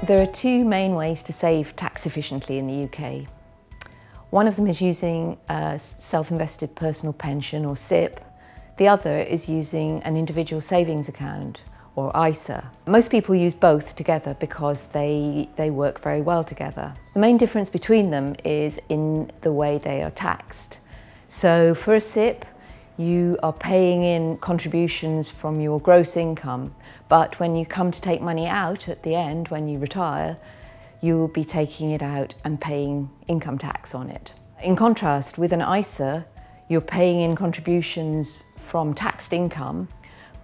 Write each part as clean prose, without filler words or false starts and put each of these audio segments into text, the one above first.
There are two main ways to save tax efficiently in the UK. One of them is using a self-invested personal pension or SIP. The other is using an individual savings account or ISA. Most people use both together because they work very well together. The main difference between them is in the way they are taxed. So for a SIP, you are paying in contributions from your gross income, but when you come to take money out at the end, when you retire, you'll be taking it out and paying income tax on it. In contrast, with an ISA, you're paying in contributions from taxed income,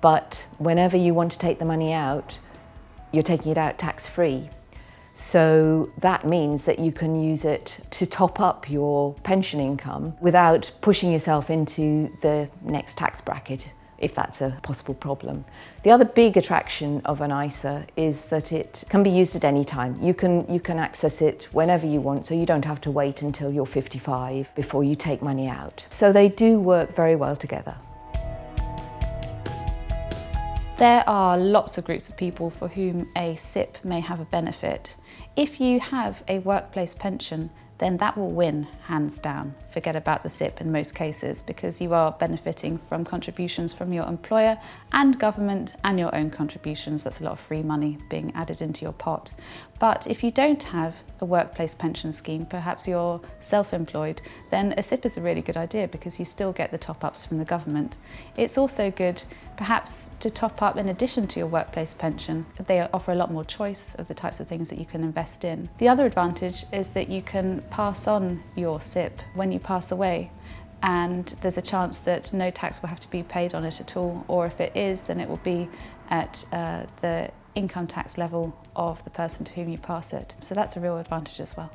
but whenever you want to take the money out, you're taking it out tax-free. So that means that you can use it to top up your pension income without pushing yourself into the next tax bracket, if that's a possible problem. The other big attraction of an ISA is that it can be used at any time. You can access it whenever you want, so you don't have to wait until you're 55 before you take money out. So they do work very well together. There are lots of groups of people for whom a SIP may have a benefit. If you have a workplace pension, then that will win, hands down. Forget about the SIP in most cases, because you are benefiting from contributions from your employer and government and your own contributions. That's a lot of free money being added into your pot. But if you don't have a workplace pension scheme, perhaps you're self-employed, then a SIP is a really good idea because you still get the top-ups from the government. It's also good perhaps to top up in addition to your workplace pension. They offer a lot more choice of the types of things that you can invest in. The other advantage is that you can pass on your SIP when you pass away, and there's a chance that no tax will have to be paid on it at all, or if it is, then it will be at the income tax level of the person to whom you pass it. So that's a real advantage as well.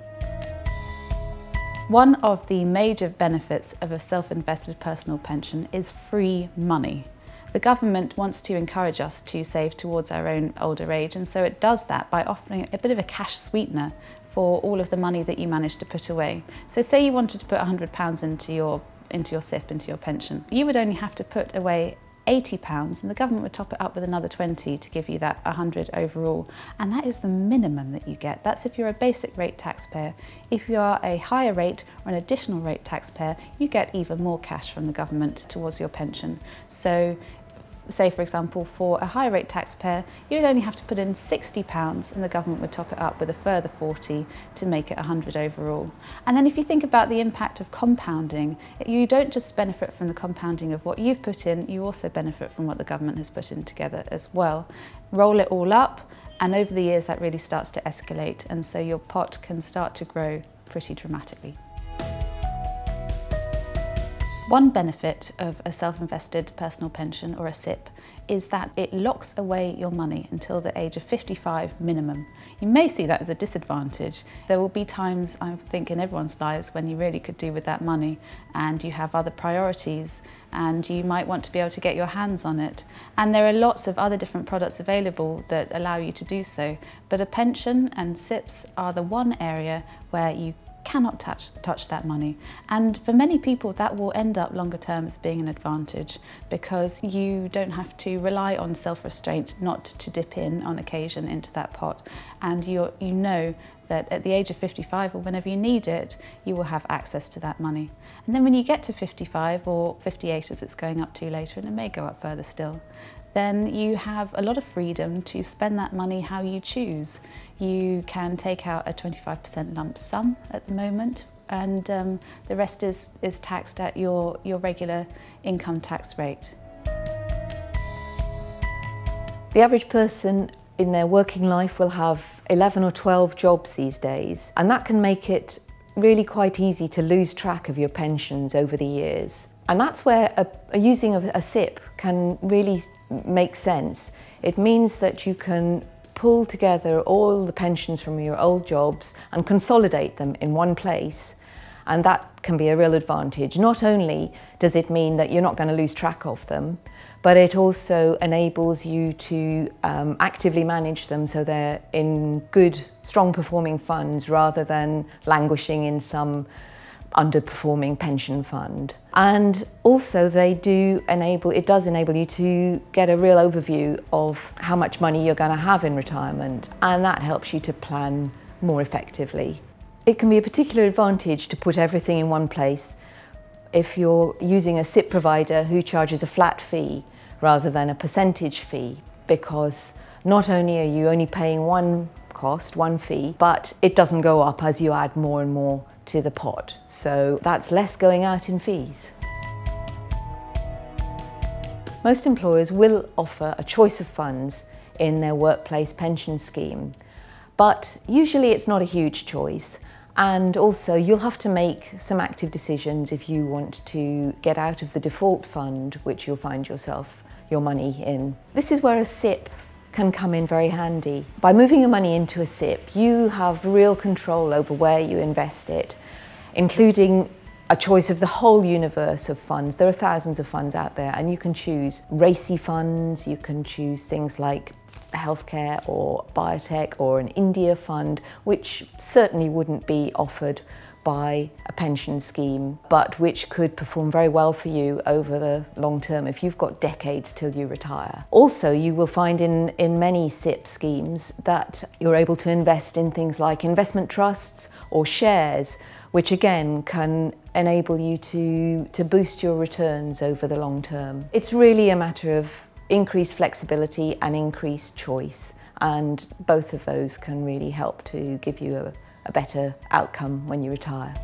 One of the major benefits of a self-invested personal pension is free money. The government wants to encourage us to save towards our own older age, and so it does that by offering a bit of a cash sweetener for all of the money that you manage to put away. So say you wanted to put £100 into your SIP, into your pension. You would only have to put away £80 and the government would top it up with another 20 to give you that 100 overall. And that is the minimum that you get. That's if you're a basic rate taxpayer. If you are a higher rate or an additional rate taxpayer, you get even more cash from the government towards your pension. So say, for example, for a high rate taxpayer, you would only have to put in £60 and the government would top it up with a further 40 to make it 100 overall. And then if you think about the impact of compounding, you don't just benefit from the compounding of what you've put in, you also benefit from what the government has put in together as well. Roll it all up, and over the years that really starts to escalate, and so your pot can start to grow pretty dramatically. One benefit of a self-invested personal pension or a SIP is that it locks away your money until the age of 55 minimum. You may see that as a disadvantage. There will be times, I think, in everyone's lives when you really could do with that money and you have other priorities and you might want to be able to get your hands on it. And there are lots of other different products available that allow you to do so. But a pension and SIPs are the one area where you cannot touch that money, and for many people that will end up longer term as being an advantage because you don't have to rely on self-restraint not to dip in on occasion into that pot, and you know that at the age of 55 or whenever you need it, you will have access to that money. And then when you get to 55 or 58 as it's going up to later, and it may go up further still, then you have a lot of freedom to spend that money how you choose. You can take out a 25% lump sum at the moment, and the rest is taxed at your regular income tax rate. The average person in their working life will have 11 or 12 jobs these days, and that can make it really quite easy to lose track of your pensions over the years. And that's where using a SIP can really make sense. It means that you can pull together all the pensions from your old jobs and consolidate them in one place, and that can be a real advantage. Not only does it mean that you're not going to lose track of them, but it also enables you to actively manage them so they're in good, strong performing funds rather than languishing in some underperforming pension fund. And also it does enable you to get a real overview of how much money you're going to have in retirement, and that helps you to plan more effectively. It can be a particular advantage to put everything in one place if you're using a SIPP provider who charges a flat fee rather than a percentage fee, because not only are you only paying one cost, one fee, but it doesn't go up as you add more and more to the pot. So that's less going out in fees. Most employers will offer a choice of funds in their workplace pension scheme, but usually it's not a huge choice. And also you'll have to make some active decisions if you want to get out of the default fund, which you'll find your money in. This is where a SIPP can come in very handy. By moving your money into a SIPP, you have real control over where you invest it, including a choice of the whole universe of funds. There are thousands of funds out there, and you can choose racy funds, you can choose things like healthcare or biotech or an India fund, which certainly wouldn't be offered by a pension scheme, but which could perform very well for you over the long term if you've got decades till you retire. Also, you will find in many SIPP schemes that you're able to invest in things like investment trusts or shares, which again can enable you to boost your returns over the long term. It's really a matter of increased flexibility and increased choice, and both of those can really help to give you a better outcome when you retire.